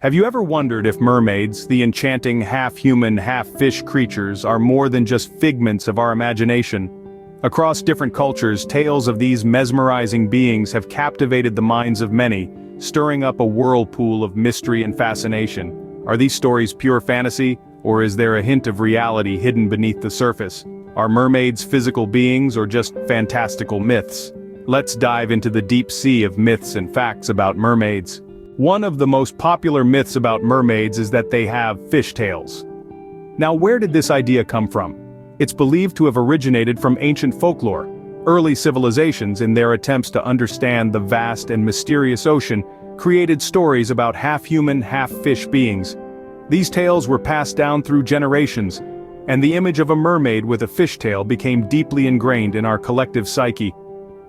Have you ever wondered if mermaids, the enchanting half-human, half-fish creatures, are more than just figments of our imagination? Across different cultures, tales of these mesmerizing beings have captivated the minds of many, stirring up a whirlpool of mystery and fascination. Are these stories pure fantasy, or is there a hint of reality hidden beneath the surface? Are mermaids physical beings or just fantastical myths? Let's dive into the deep sea of myths and facts about mermaids. One of the most popular myths about mermaids is that they have fishtails. Now, where did this idea come from? It's believed to have originated from ancient folklore. Early civilizations, in their attempts to understand the vast and mysterious ocean, created stories about half-human, half-fish beings. These tales were passed down through generations, and the image of a mermaid with a fishtail became deeply ingrained in our collective psyche.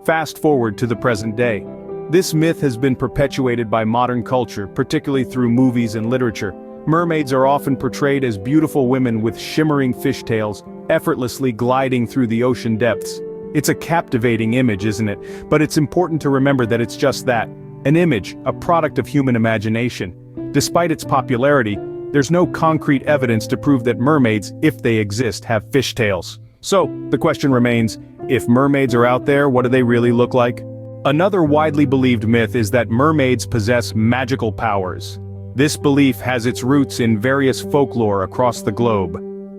Fast forward to the present day. This myth has been perpetuated by modern culture, particularly through movies and literature. Mermaids are often portrayed as beautiful women with shimmering fishtails, effortlessly gliding through the ocean depths. It's a captivating image, isn't it? But it's important to remember that it's just that, an image, a product of human imagination. Despite its popularity, there's no concrete evidence to prove that mermaids, if they exist, have fishtails. So, the question remains, if mermaids are out there, what do they really look like? Another widely believed myth is that mermaids possess magical powers. This belief has its roots in various folklore across the globe.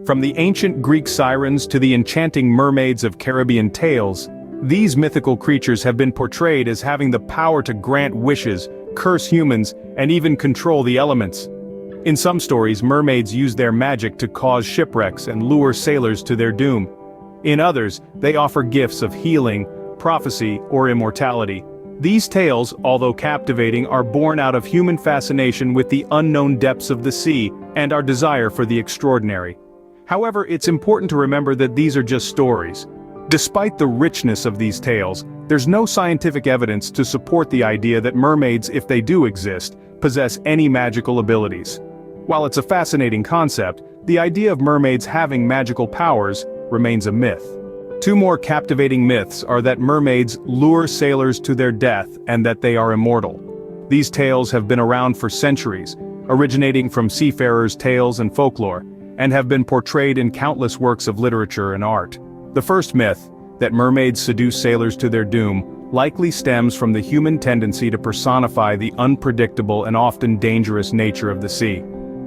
From the ancient Greek sirens to the enchanting mermaids of Caribbean tales, these mythical creatures have been portrayed as having the power to grant wishes, curse humans, and even control the elements. In some stories, mermaids use their magic to cause shipwrecks and lure sailors to their doom. In others, they offer gifts of healing, prophecy, or immortality. These tales, although captivating, are born out of human fascination with the unknown depths of the sea and our desire for the extraordinary. However, it's important to remember that these are just stories. Despite the richness of these tales, there's no scientific evidence to support the idea that mermaids, if they do exist, possess any magical abilities. While it's a fascinating concept, the idea of mermaids having magical powers remains a myth. Two more captivating myths are that mermaids lure sailors to their death and that they are immortal. These tales have been around for centuries, originating from seafarers' tales and folklore, and have been portrayed in countless works of literature and art. The first myth, that mermaids seduce sailors to their doom, likely stems from the human tendency to personify the unpredictable and often dangerous nature of the sea.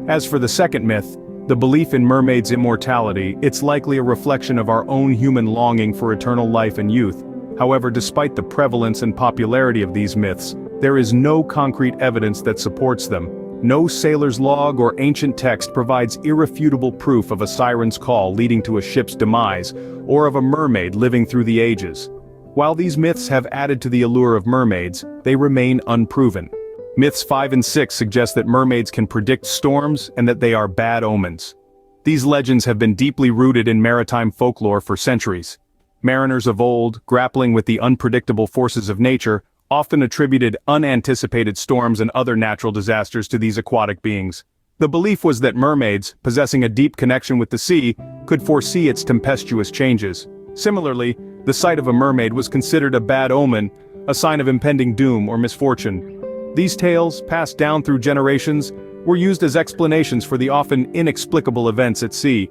As for the second myth, the belief in mermaids' immortality, it's likely a reflection of our own human longing for eternal life and youth. However, despite the prevalence and popularity of these myths, there is no concrete evidence that supports them. No sailor's log or ancient text provides irrefutable proof of a siren's call leading to a ship's demise, or of a mermaid living through the ages. While these myths have added to the allure of mermaids, they remain unproven. Myths 5 and 6 suggest that mermaids can predict storms and that they are bad omens. These legends have been deeply rooted in maritime folklore for centuries. Mariners of old, grappling with the unpredictable forces of nature, often attributed unanticipated storms and other natural disasters to these aquatic beings. The belief was that mermaids, possessing a deep connection with the sea, could foresee its tempestuous changes. Similarly, the sight of a mermaid was considered a bad omen, a sign of impending doom or misfortune. These tales, passed down through generations, were used as explanations for the often inexplicable events at sea.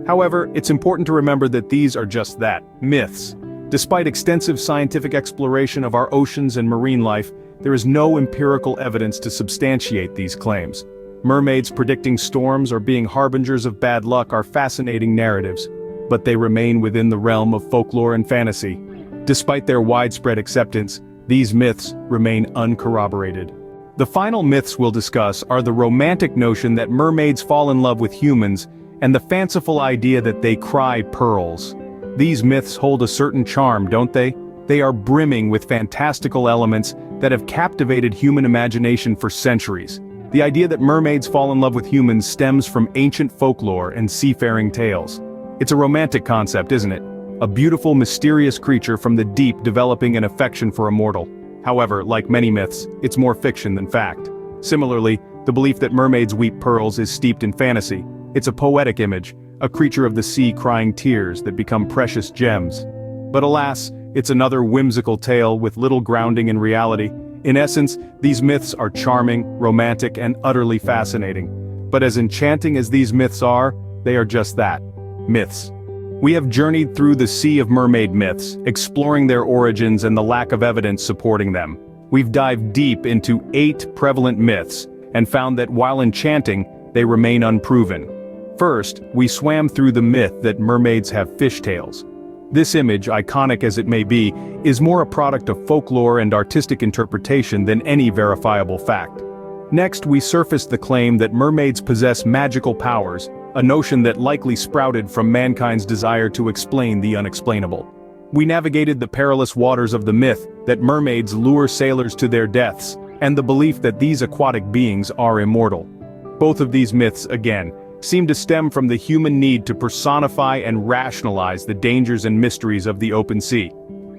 However, it's important to remember that these are just that, myths. Despite extensive scientific exploration of our oceans and marine life, there is no empirical evidence to substantiate these claims. Mermaids predicting storms or being harbingers of bad luck are fascinating narratives, but they remain within the realm of folklore and fantasy. Despite their widespread acceptance, these myths remain uncorroborated. The final myths we'll discuss are the romantic notion that mermaids fall in love with humans and the fanciful idea that they cry pearls. These myths hold a certain charm, don't they? They are brimming with fantastical elements that have captivated human imagination for centuries. The idea that mermaids fall in love with humans stems from ancient folklore and seafaring tales. It's a romantic concept, isn't it? A beautiful, mysterious creature from the deep developing an affection for a mortal. However, like many myths, it's more fiction than fact. Similarly, the belief that mermaids weep pearls is steeped in fantasy. It's a poetic image, a creature of the sea crying tears that become precious gems. But alas, it's another whimsical tale with little grounding in reality. In essence, these myths are charming, romantic, and utterly fascinating. But as enchanting as these myths are, they are just that, myths. We have journeyed through the sea of mermaid myths, exploring their origins and the lack of evidence supporting them. We've dived deep into 8 prevalent myths, and found that while enchanting, they remain unproven. First, we swam through the myth that mermaids have fishtails. This image, iconic as it may be, is more a product of folklore and artistic interpretation than any verifiable fact. Next, we surfaced the claim that mermaids possess magical powers, a notion that likely sprouted from mankind's desire to explain the unexplainable. We navigated the perilous waters of the myth that mermaids lure sailors to their deaths, and the belief that these aquatic beings are immortal. Both of these myths, again, seem to stem from the human need to personify and rationalize the dangers and mysteries of the open sea.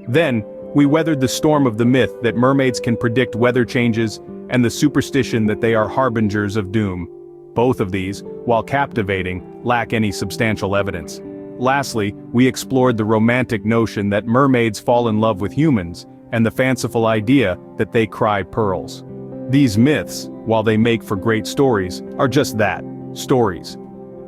Then, we weathered the storm of the myth that mermaids can predict weather changes, and the superstition that they are harbingers of doom. Both of these, while captivating, lack any substantial evidence. Lastly, we explored the romantic notion that mermaids fall in love with humans, and the fanciful idea that they cry pearls. These myths, while they make for great stories, are just that, stories.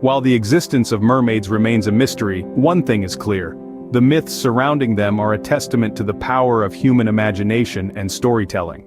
While the existence of mermaids remains a mystery, one thing is clear: the myths surrounding them are a testament to the power of human imagination and storytelling.